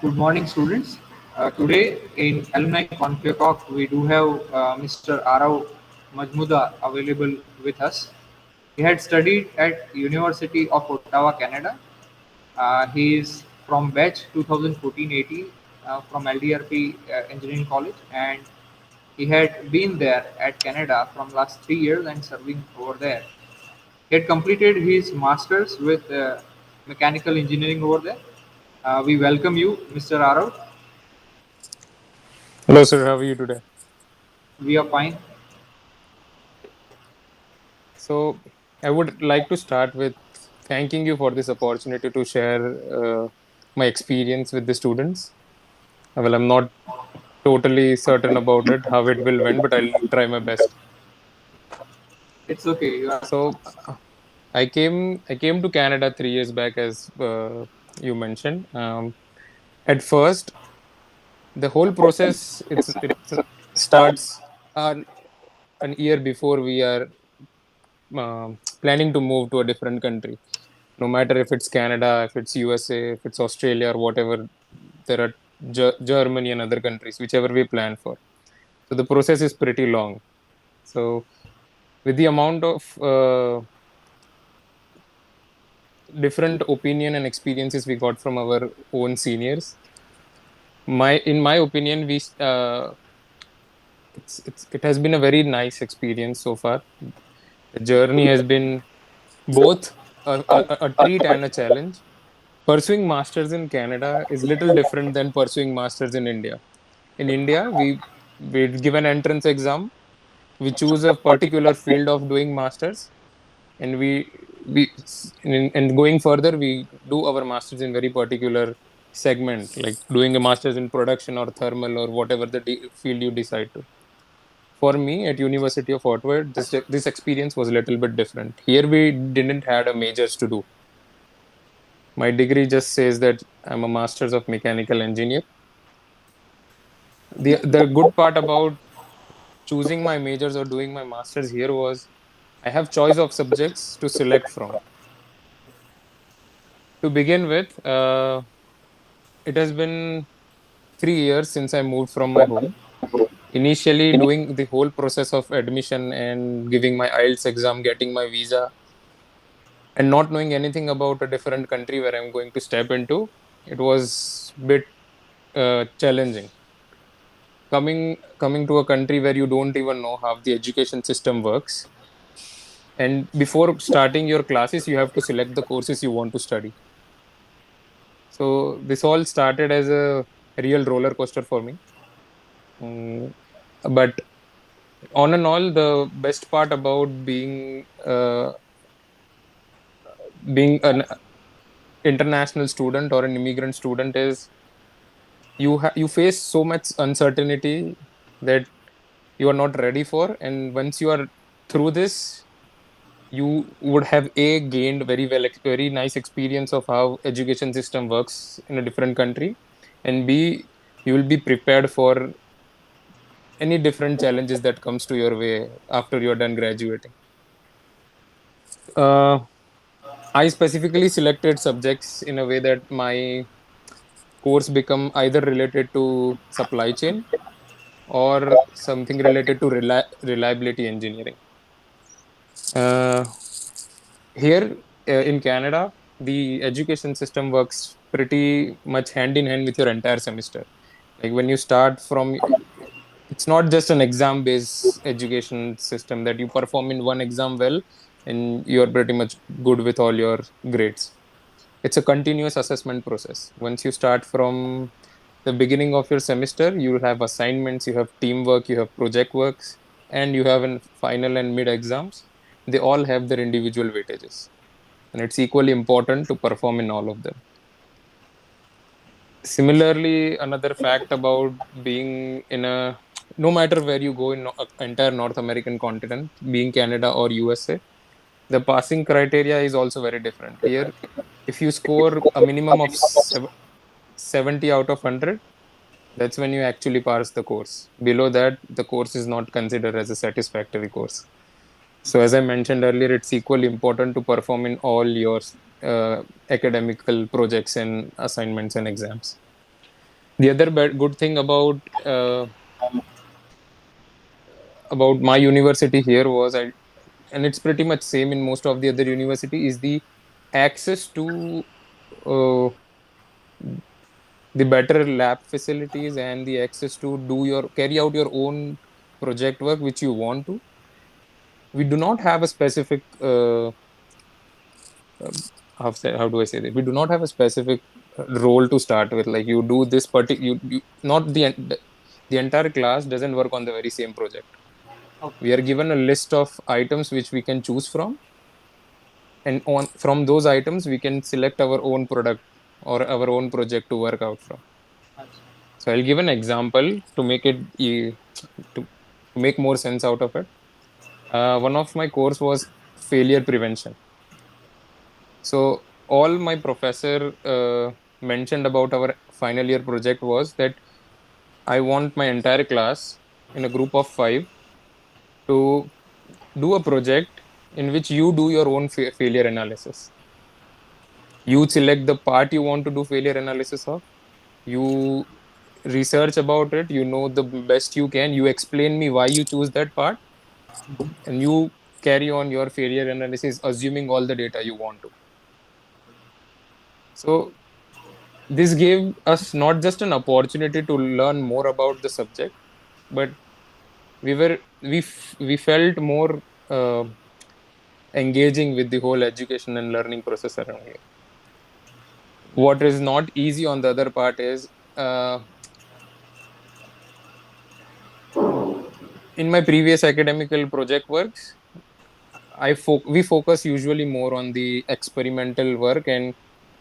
Good morning, students. Today in Alumni Conclave Talk, we do have Mr. Arav Majmuda available with us. He had studied at University of Ottawa, Canada. He is from batch 2014-18 from LDRP Engineering College, and he had been there at Canada from last 3 years and serving over there. He had completed his masters with mechanical engineering over there. We welcome you, Mr. Arav. Hello, sir. How are you today? We are fine. So, I would like to start with thanking you for this opportunity to share my experience with the students. Well, I'm not totally certain about it, how it will went, but I'll try my best. It's okay. You are So, I came to Canada 3 years back, as you mentioned. At first, the whole process it starts uh, an year before we are planning to move to a different country. No matter if it's Canada, if it's USA, if it's Australia, or whatever, there are Germany and other countries, whichever we plan for. So the process is pretty long. So with the amount of different opinion and experiences we got from our own seniors, in my opinion, it has been a very nice experience so far. The journey has been both a treat and a challenge. Pursuing masters in Canada is little different than pursuing masters in India. In India, we give an entrance exam, we choose a particular field of doing masters, and we and going further, we do our masters in very particular segment, like doing a masters in production or thermal or whatever the field you decide to. For me, at University of Ottawa, this experience was a little bit different. Here, we didn't had a majors to do. My degree just says that I'm a master's of mechanical engineer. The good part about choosing my majors or doing my masters here was I have choice of subjects to select from. To begin with, it has been 3 years since I moved from my home. Initially, doing the whole process of admission and giving my IELTS exam, getting my visa, and not knowing anything about a different country where I'm going to step into, it was a bit challenging. Coming to a country where you don't even know how the education system works, and before starting your classes, you have to select the courses you want to study. So this all started as a real roller coaster for me. Mm, but on and all, the best part about being an international student or an immigrant student is you face so much uncertainty that you are not ready for, and once you are through this, you would have gained very nice experience of how education system works in a different country, and b, you will be prepared for any different challenges that comes to your way after you're done graduating. uh, I specifically selected subjects in a way that my course become either related to supply chain or something related to reliability engineering. Uh, Here in Canada, the education system works pretty much hand in hand with your entire semester. Like when you start from, it's not just an exam based education system that you perform in one exam well and you're pretty much good with all your grades. It's a continuous assessment process. Once you start from the beginning of your semester, you have assignments, you have teamwork, you have project works, and you have an final and mid exams. They all have their individual weightages, and it's equally important to perform in all of them. Similarly, another fact about being in a, no matter where you go in entire North American continent, being Canada or USA, the passing criteria is also very different. Here, if you score a minimum of 70 out of 100, that's when you actually pass the course. Below that, the course is not considered as a satisfactory course. So, as I mentioned earlier, it's equally important to perform in all your academical projects and assignments and exams. The other good thing about my university here was and it's pretty much same in most of the other university, is the access to uh, the better lab facilities and the access to carry out your own project work which you want to. We do not have a specific how do I say that? We do not have a specific role to start with. Like you do this you not the entire class doesn't work on the very same project. Okay. We are given a list of items which we can choose from, and on from those items we can select our own product or our own project to work out from. Achha. So I'll give an example to make it to make more sense out of it. One of my course was failure prevention. So all my professor mentioned about our final year project was that I want my entire class in a group of 5 to do a project in which you do your own failure analysis. You select the part you want to do failure analysis of. You research about it. You know the best you can. You explain me why you choose that part, and you carry on your failure analysis, assuming all the data you want to. So this gave us not just an opportunity to learn more about the subject, but we felt more engaging with the whole education and learning process around here. What is not easy on the other part is in my previous academical project works, we focus usually more on the experimental work and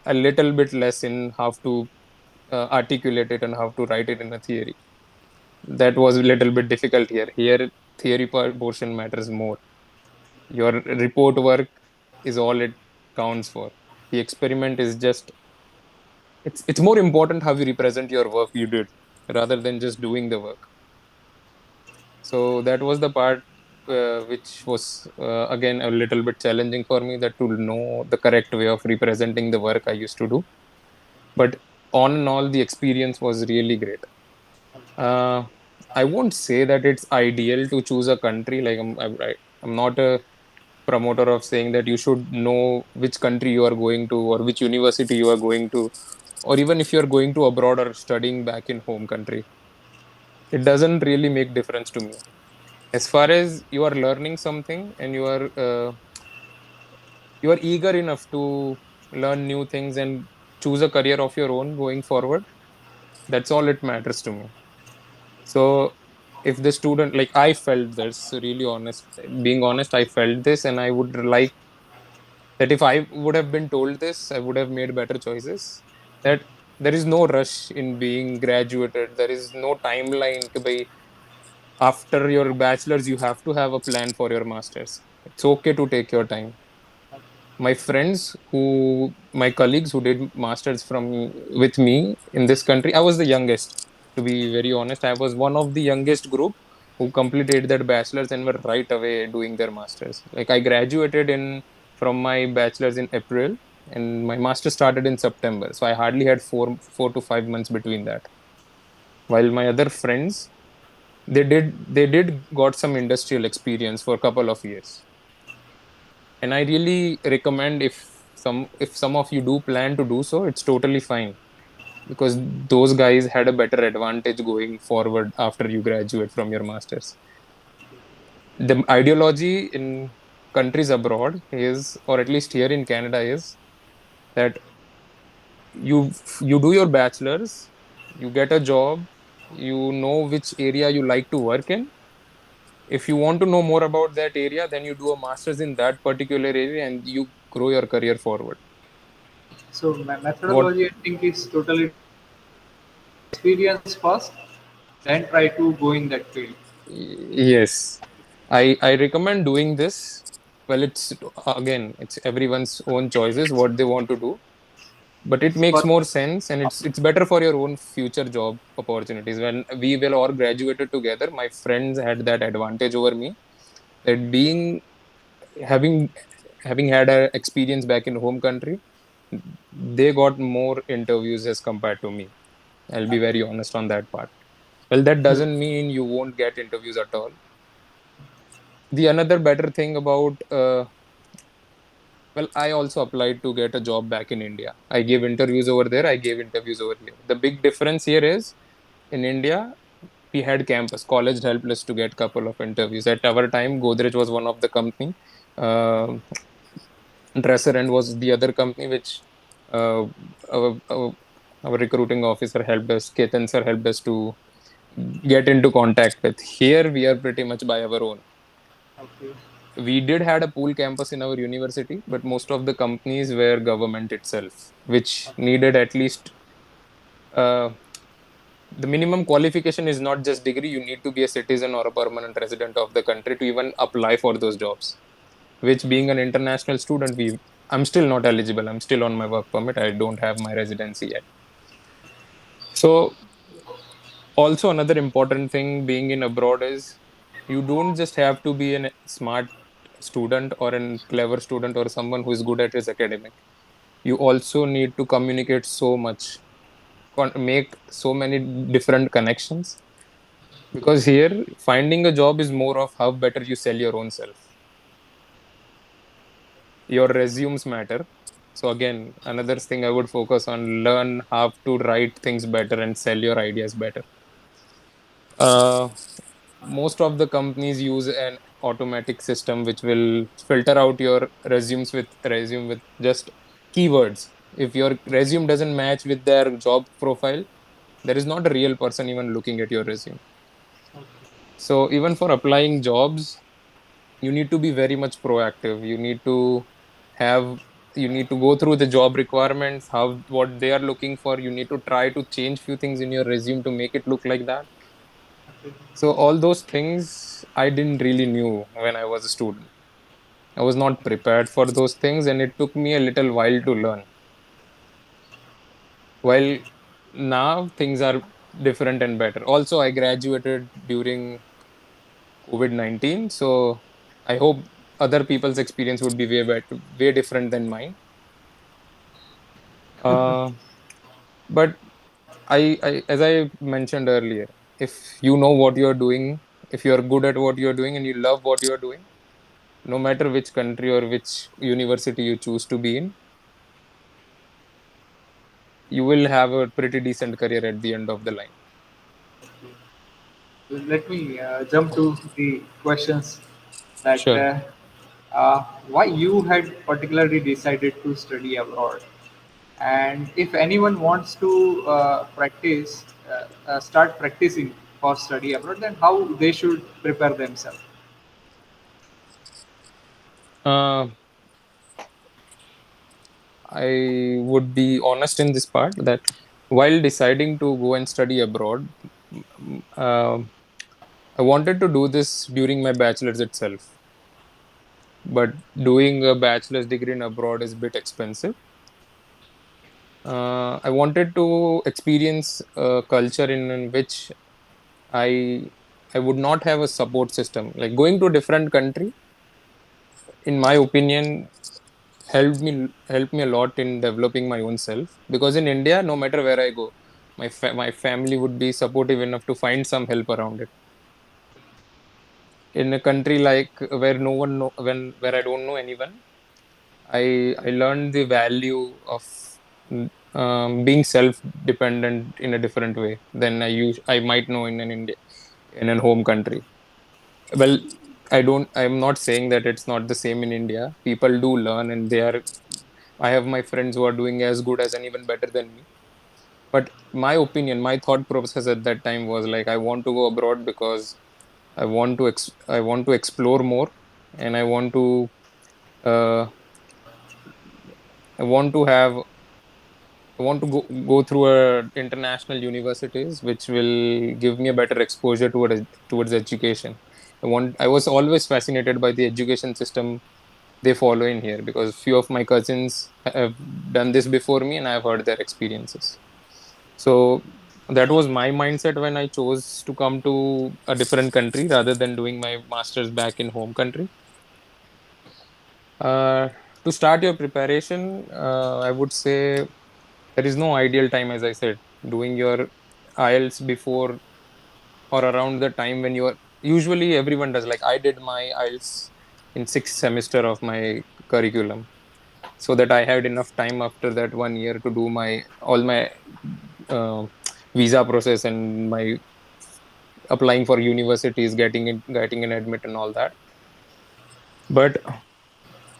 a little bit less in how to articulate it and how to write it in a theory. That was a little bit difficult here. Here, theory portion matters more. Your report work is all it counts for. The experiment is just it's more important how you represent your work you did rather than just doing the work. So that was the part which was again a little bit challenging for me, that to know the correct way of representing the work I used to do. But on and all, the experience was really great. Uh, I won't say that it's ideal to choose a country. Like I'm not a promoter of saying that you should know which country you are going to or which university you are going to, or even if you are going to abroad or studying back in home country. It doesn't really make difference to me. As far as you are learning something and you are eager enough to learn new things and choose a career of your own going forward, that's all it matters to me. So if the student, like I felt this, really honest, being honest, I felt this, and I would like that if I would have been told this, I would have made better choices. That there is no rush in being graduated. There is no timeline to be after your bachelor's. You have to have a plan for your master's. It's okay to take your time. My friends my colleagues who did masters with me in this country, I was the youngest. To be very honest, I was one of the youngest group who completed their bachelor's and were right away doing their masters. Like I graduated in from my bachelor's in April, and my master started in September. So I hardly had 4 to 5 months between that. While my other friends, they did got some industrial experience for a couple of years. And I really recommend, if some of you do plan to do so, it's totally fine, because those guys had a better advantage going forward after you graduate from your masters. The ideology in countries abroad is, or at least here in Canada, is that you you do your bachelor's, you get a job, you know which area you like to work in. If you want to know more about that area, then you do a master's in that particular area and you grow your career forward. So my What methodology, I think, is totally experience first, then try to go in that field. Yes, I recommend doing this. Well, it's again, it's everyone's own choices what they want to do, but it It's makes more personal. sense, and it's better for your own future job opportunities. When we will all graduated together, my friends had that advantage over me, that having having had a experience back in home country, they got more interviews as compared to me. I'll be very honest on that part. Well, that doesn't mean you won't get interviews at all. The another better thing about well, I also applied to get a job back in India. I gave interviews over there, I gave interviews over here. The big difference here is, in India we had campus college helped us to get couple of interviews. At our time, Godrej was one of the company, uh, Dresser and was the other company which uh, our, our, our recruiting officer helped us, Ketan sir helped us to get into contact with. Here we are pretty much by our own. Okay. We did had a pool campus in our university, but most of the companies were government itself, which Okay. needed at least uh, the minimum qualification is not just degree. You need to be a citizen or a permanent resident of the country to even apply for those jobs. Which, being an international student, I'm still not eligible. I'm still on my work permit. I don't have my residency yet. So also another important thing being in abroad is you don't just have to be a smart student or a clever student or someone who is good at his academic. You also need to communicate so much, make so many different connections, because here finding a job is more of how better you sell your own self. Your resumes matter. So again, another thing I would focus on, learn how to write things better and sell your ideas better. uh, Most of the companies use an automatic system which will filter out your resume with just keywords. If your resume doesn't match with their job profile, there is not a real person even looking at your resume. Okay. So even for applying jobs, you need to be very much proactive. Have you need to go through the job requirements, how what they are looking for. You need to try to change few things in your resume to make it look like that. Okay. So all those things I didn't really knew when I was a student. I was not prepared for those things, and it took me a little while to learn. While now things are different and better. Also, I graduated during COVID-19, so I hope other people's experience would be way better, way different than mine. Uh, but as I mentioned earlier, if you know what you're doing, if you're good at what you're doing and you love what you're doing, no matter which country or which university you choose to be in, you will have a pretty decent career at the end of the line. Let me jump to the questions that Sure. why you had particularly decided to study abroad, and if anyone wants to start practicing for study abroad, then how they should prepare themselves. Uh, I would be honest in this part that while deciding to go and study abroad, uh, I wanted to do this during my bachelor's itself. But doing a bachelor's degree in abroad is a bit expensive. I wanted to experience a culture in which I I would not have a support system. Like going to a different country, in my opinion, helped me a lot in developing my own self. Because in India, no matter where I go, my family would be supportive enough to find some help around it. In a country like where no one know, where I don't know anyone, I learned the value of being self-dependent in a different way than I might know in an India in a home country. Well, I'm not saying that it's not the same in India. People do learn, and I have my friends who are doing as good as and even better than me. But my opinion, my thought process at that time was like, I want to go abroad because I want to explore more, and uh, I want to have I want to go through international universities, which will give me a better exposure towards education. I was always fascinated by the education system they follow in here, because few of my cousins have done this before me and I've heard their experiences. So that was my mindset when I chose to come to a different country rather than doing my master's back in home country. Uh, to start your preparation, I would say there is no ideal time, as I said. doing your IELTS before or around the time when you are, usually everyone does, like I did my IELTS in sixth semester of my curriculum, so that I had enough time after that 1 year to do my all my uh, visa process and my applying for universities, getting an admit and all that. But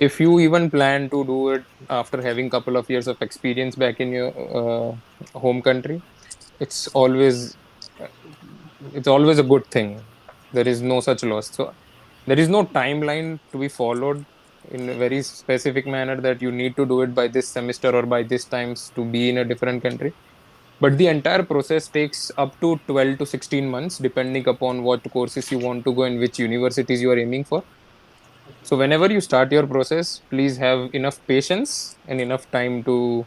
if you even plan to do it after having couple of years of experience back in your home country, it's always it's always a good thing. There is no such loss. So there is no timeline to be followed in a very specific manner that you need to do it by this semester or by this times to be in a different country. But the entire process takes up to 12 to 16 months depending upon what courses you want to go and which universities you are aiming for. So whenever you start your process, please have enough patience and enough time to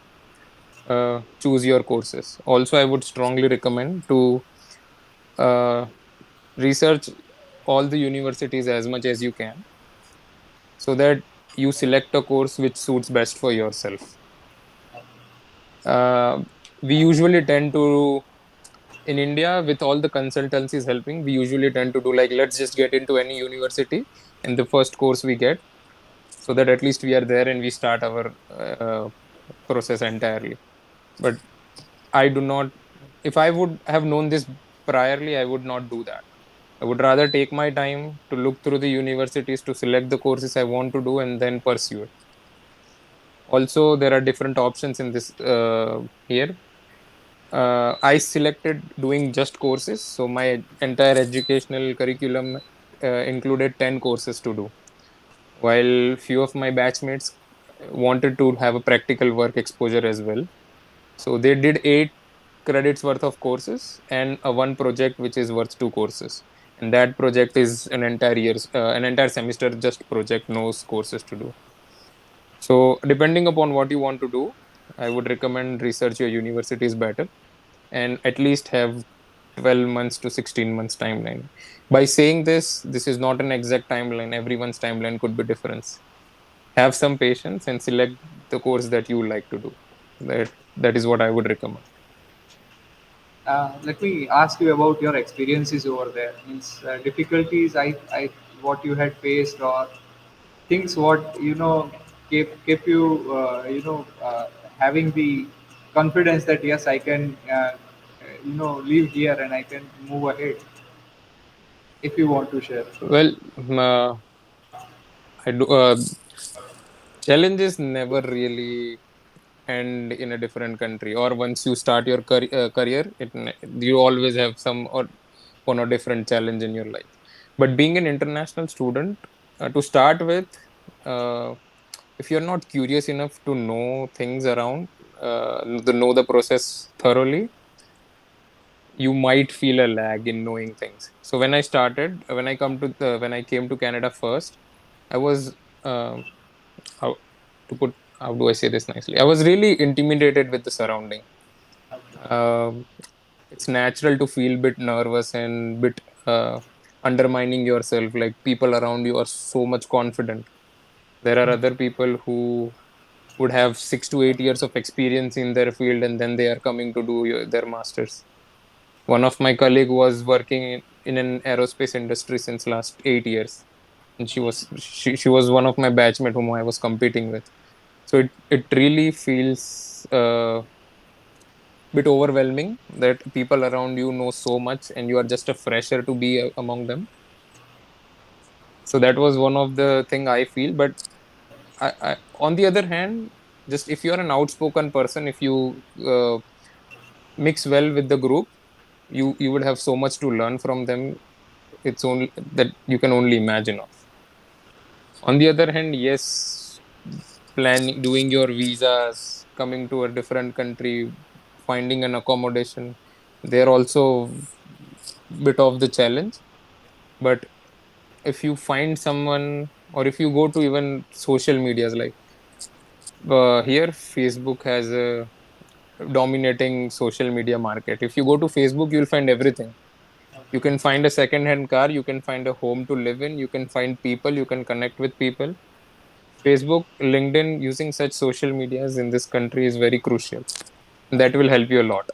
choose your courses. Also, I would strongly recommend to uh, research all the universities as much as you can, so that you select a course which suits best for yourself. Uh, we usually tend to, in India, with all the consultancies helping, we usually tend to do like, let's just get into any university and the first course we get, so that at least we are there and we start our process entirely. But I do not, if I would have known this priorly, I would not do that. I would rather take my time to look through the universities to select the courses I want to do and then pursue it. Also, there are different options in this here. I selected doing just courses, so my entire educational curriculum included 10 courses to do, while few of my batchmates wanted to have a practical work exposure as well. So they did 8 credits worth of courses and a one project which is worth 2 courses. And that project is an entire semester just project, no courses to do. So depending upon what you want to do, I would recommend research your universities better and at least have 12 months to 16 months timeline. By saying this, this is not an exact timeline. Everyone's timeline could be different. Have some patience and select the course that you like to do. That is what I would recommend. Let me ask you about your experiences over there. Means difficulties, what you had faced, or things what kept you having the confidence that yes, I can live here and I can move ahead. If you want to share. Well, I do. Challenges never really end in a different country, or once you start your career, you always have some or one or different challenge in your life. But being an international student, to start with, uh, if you're not curious enough to know things around, to know the process thoroughly, you might feel a lag in knowing things. So when I came to Canada first, I was how how do I say this nicely? I was really intimidated with the surrounding. Um, it's natural to feel bit nervous and bit undermining yourself. Like people around you are so much confident. There are other people who would have 6 to 8 years of experience in their field, and then they are coming to do their masters. One of my colleague was working in an aerospace industry since last 8 years, and she was one of my batchmate whom I was competing with. So it really feels bit overwhelming that people around you know so much and you are just a fresher to be among them. So that was one of the thing I feel. But on the other hand, just if you are an outspoken person, if you mix well with the group, you would have so much to learn from them. It's only that you can only imagine of. On the other hand, yes, planning, doing your visas, coming to a different country, finding an accommodation, they're also bit of the challenge. But if you find someone, or if you go to even social medias, like here, Facebook has a dominating social media market. If you go to Facebook, you'll find everything. You can find a second hand car, you can find a home to live in, you can find people, you can connect with people. Facebook, LinkedIn, using such social medias in this country is very crucial. That will help you a lot.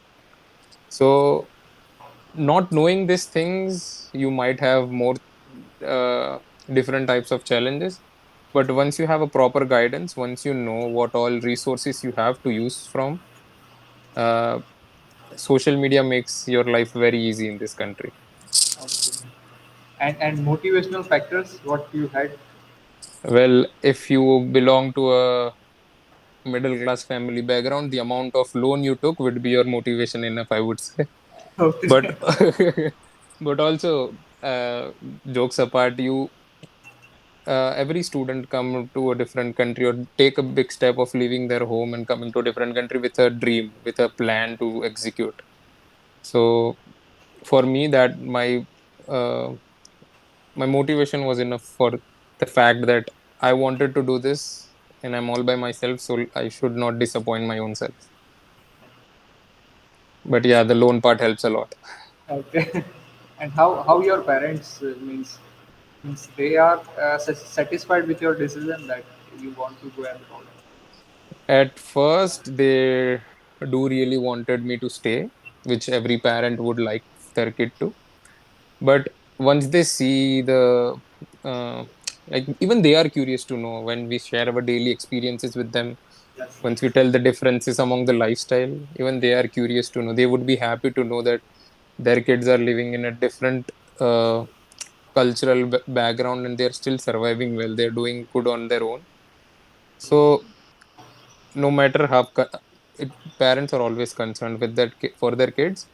So not knowing these things, you might have more uh, different types of challenges. But once you have a proper guidance, once you know what all resources you have to use from, uh, social media makes your life very easy in this country. Okay. And motivational factors, what you had? Well, if you belong to a middle class family background, the amount of loan you took would be your motivation enough, I would say. But Okay. but also, jokes apart, you every student come to a different country or take a big step of leaving their home and coming to a different country with a dream, with a plan to execute. So for me, that uh, my motivation was enough for the fact that I wanted to do this and I'm all by myself, so I should not disappoint my own self. But yeah, the loan part helps a lot. Okay. And how your parents means they are satisfied with your decision that you want to go abroad? At first, they do really wanted me to stay, which every parent would like their kid to. But once they see uh, like even they are curious to know when we share our daily experiences with them. Yes. Once we tell the differences among the lifestyle, even they are curious to know. They would be happy to know that their kids are living in a different cultural background and they're still surviving well. They're doing good on their own. So no matter how parents are always concerned with that for their kids,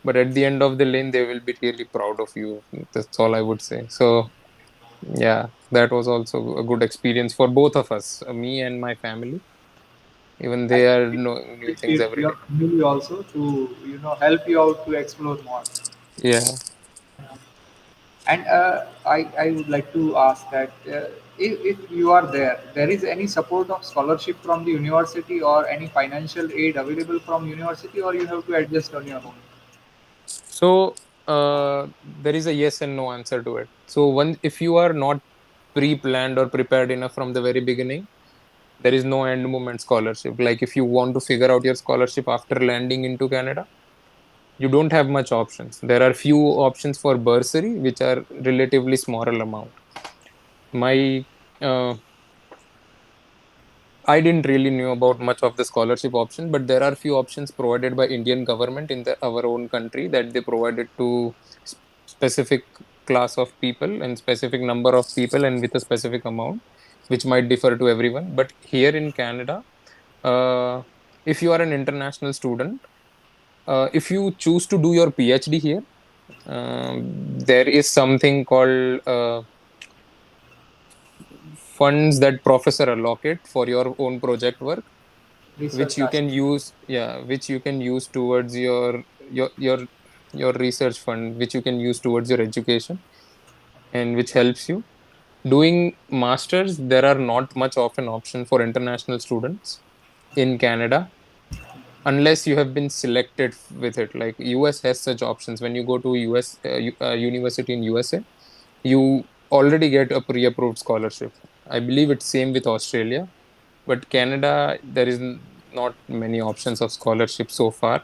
but at the end of the lane they will be really proud of you. That's all I would say. So yeah, that was also a good experience for both of us, me and my family. Even And they are knowing new things with every your day. family also to help you out to explore more. Yeah. And I would like to ask that if you are there, there is any support of scholarship from the university or any financial aid available from university, or you have to adjust on your own? So there is a yes and no answer to it. So one, if you are not pre-planned or prepared enough from the very beginning, there is no end moment scholarship. Like if you want to figure out your scholarship after landing into Canada, you don't have much options. There are few options for bursary, which are relatively smaller amount. My I didn't really knew about much of the scholarship option, but there are few options provided by Indian government in our own country that they provided to specific class of people and specific number of people and with a specific amount, which might differ to everyone. But here in Canada, uh, if you are an international student, if you choose to do your PhD here, there is something called funds that professor allocate for your own project work, which Research you can assist. use, yeah, which you can use towards your your your research fund, which you can use towards your education, and which helps you doing masters. There are not much of an option for international students in Canada unless you have been selected with it. Like US has such options. When you go to US university in USA, you already get a pre-approved scholarship. I believe it's same with Australia, but Canada, there is not many options of scholarship so far.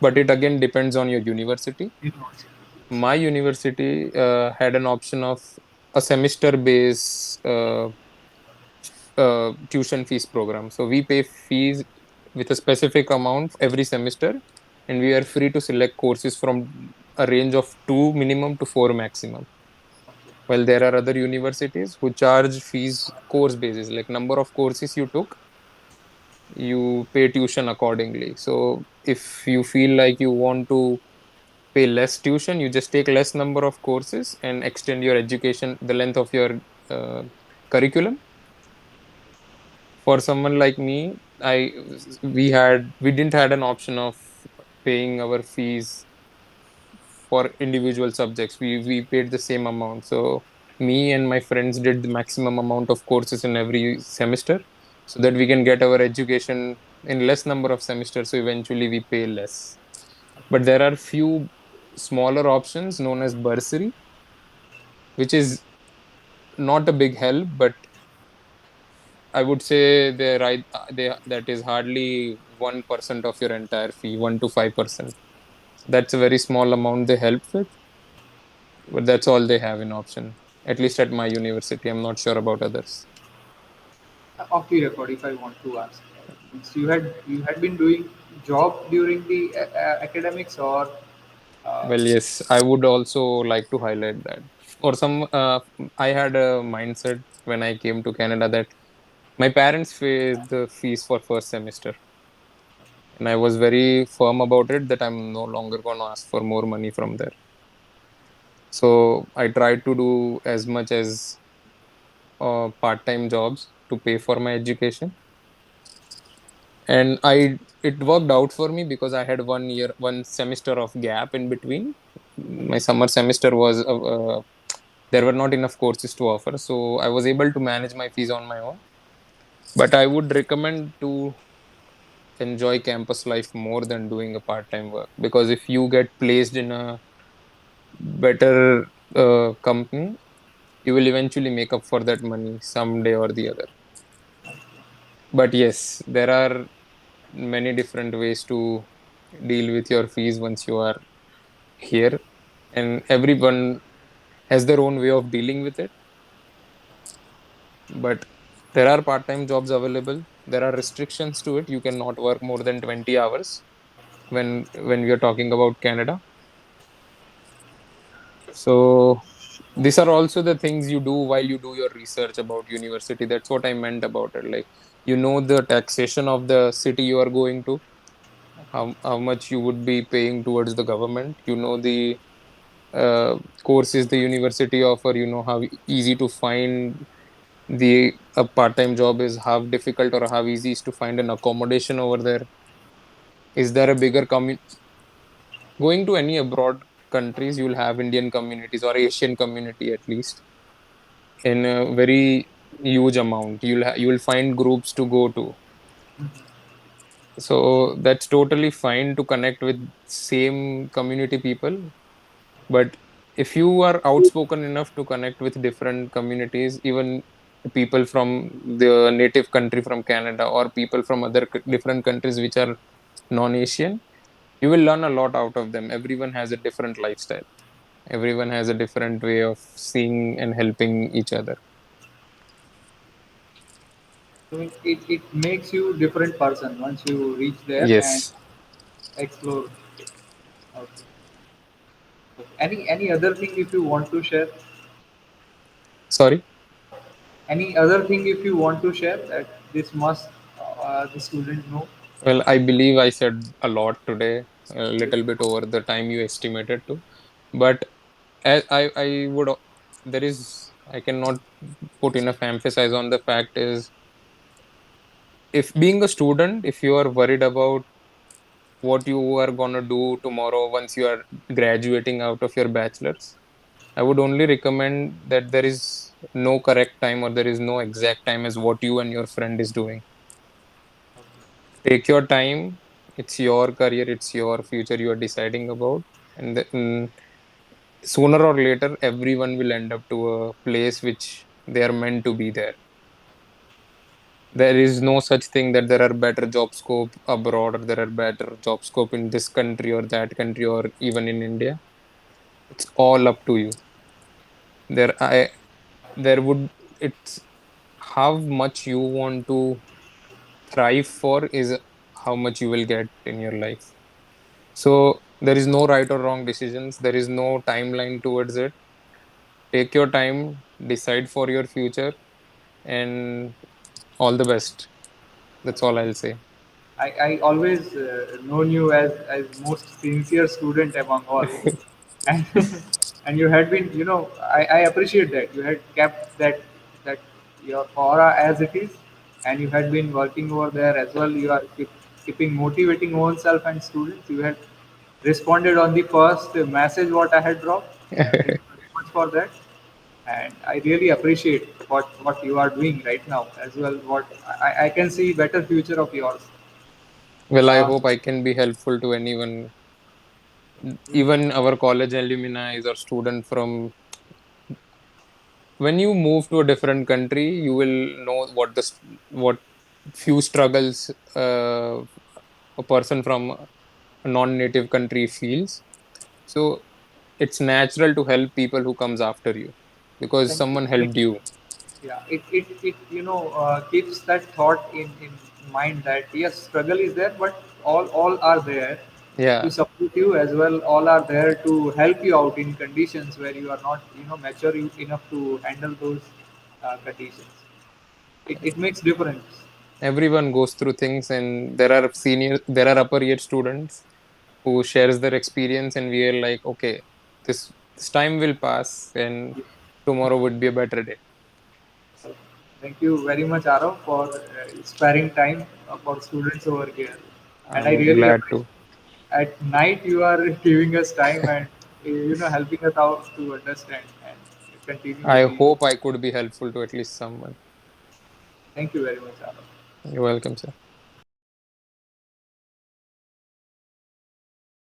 But it again depends on your university. University. My university had an option of a semester based tuition fees program. So we pay fees with a specific amount every semester, and we are free to select courses from a range of two minimum to four maximum. While there are other universities who charge fees course basis, like number of courses you took, you pay tuition accordingly. So if you feel like you want to pay less tuition, you just take less number of courses and extend your education, the length of your uh, curriculum. For someone like me, we didn't had an option of paying our fees for individual subjects. We paid the same amount. So me and my friends did the maximum amount of courses in every semester so that we can get our education in less number of semesters, so eventually we pay less. But there are few smaller options known as bursary, which is not a big help, but I would say they that is hardly 1% of your entire fee, 1 to 5%. That's a very small amount they help with, but that's all they have in option. At least at my university. I'm not sure about others. Off the record, if I want to ask, means you had been doing job during the academics, or uh, Well, yes, I would also like to highlight that. For some, I had a mindset when I came to Canada that my parents paid the fees for first semester, and I was very firm about it that I'm no longer going to ask for more money from there. So I tried to do as much as part-time jobs to pay for my education, and I it worked out for me because I had 1 year, 1 semester of gap in between. My summer semester was there were not enough courses to offer, so I was able to manage my fees on my own. But I would recommend to enjoy campus life more than doing a part-time work, because if you get placed in a better company, you will eventually make up for that money someday or the other. But yes, there are many different ways to deal with your fees once you are here, and everyone has their own way of dealing with it. But there are part-time jobs available. There are restrictions to it. You cannot work more than 20 hours when we are talking about Canada. So these are also the things you do while you do your research about university. That's what I meant about it. Like, you know, the taxation of the city you are going to, how much you would be paying towards the government. You know, the courses the university offer. You know how easy to find the a part-time job is, how difficult or how easy is to find an accommodation over there. Is there a bigger community? Going to any abroad countries, you'll have Indian communities or Asian community at least in a very huge amount. You'll find groups to go to. So that's totally fine to connect with same community people. But if you are outspoken enough to connect with different communities, even people from the native country from Canada or people from other different countries which are non-Asian, you will learn a lot out of them. Everyone has a different lifestyle. Everyone has a different way of seeing and helping each other. I mean, it makes you different person once you reach there and Yes. explore. Okay. Any other thing if you want to share? Sorry. Any other thing if you want to share that this must the student know? Well, I believe I said a lot today, a little bit over the time you estimated to. But I would, there is, I cannot put enough emphasis on the fact is, if being a student, if you are worried about what you are gonna do tomorrow once you are graduating out of your bachelor's, I would only recommend that there is no correct time or there is no exact time as what you and your friend is doing. Take your time. It's your career, it's your future you are deciding about. And then, sooner or later, everyone will end up to a place which they are meant to be there. There is no such thing that there are better job scope abroad or there are better job scope in this country or that country or even in India. It's all up to you. There, there would, it's how much you want to thrive for is how much you will get in your life. So there is no right or wrong decisions. There is no timeline towards it. Take your time, decide for your future, and all the best. That's all I'll say. I always known you as most sincere student among all, and and you had been, I appreciate that you had kept that your aura as it is, and you had been working over there as well. You are keeping motivating oneself and students. You had responded on the first message what I had dropped. Thank you very much for that, and I really appreciate what you are doing right now as well. What I can see better future of yours. Well, I Uh, hope I can be helpful to anyone, even our college alumni or student from. When you move to a different country, you will know what few struggles a person from a non-native country feels. So it's natural to help people who comes after you because Thank you. someone Thank helped you. you. Yeah, it keeps that thought in mind that yes, struggle is there, but all are there to Yeah, support you as well. All are there to help you out in conditions where you are not mature enough to handle those conditions. It makes difference. everyone goes through things, and there are upper year students who shares their experience, and we are like, okay, this time will pass, and tomorrow would be a better day. So, thank you very much, Arav, for sparing time for students over here, and I I'm really glad appreciate. to. At night, you are giving us time and helping us out to understand and continue I with the. hope I could be helpful to at least someone. Thank you very much, Arav. You're welcome, sir.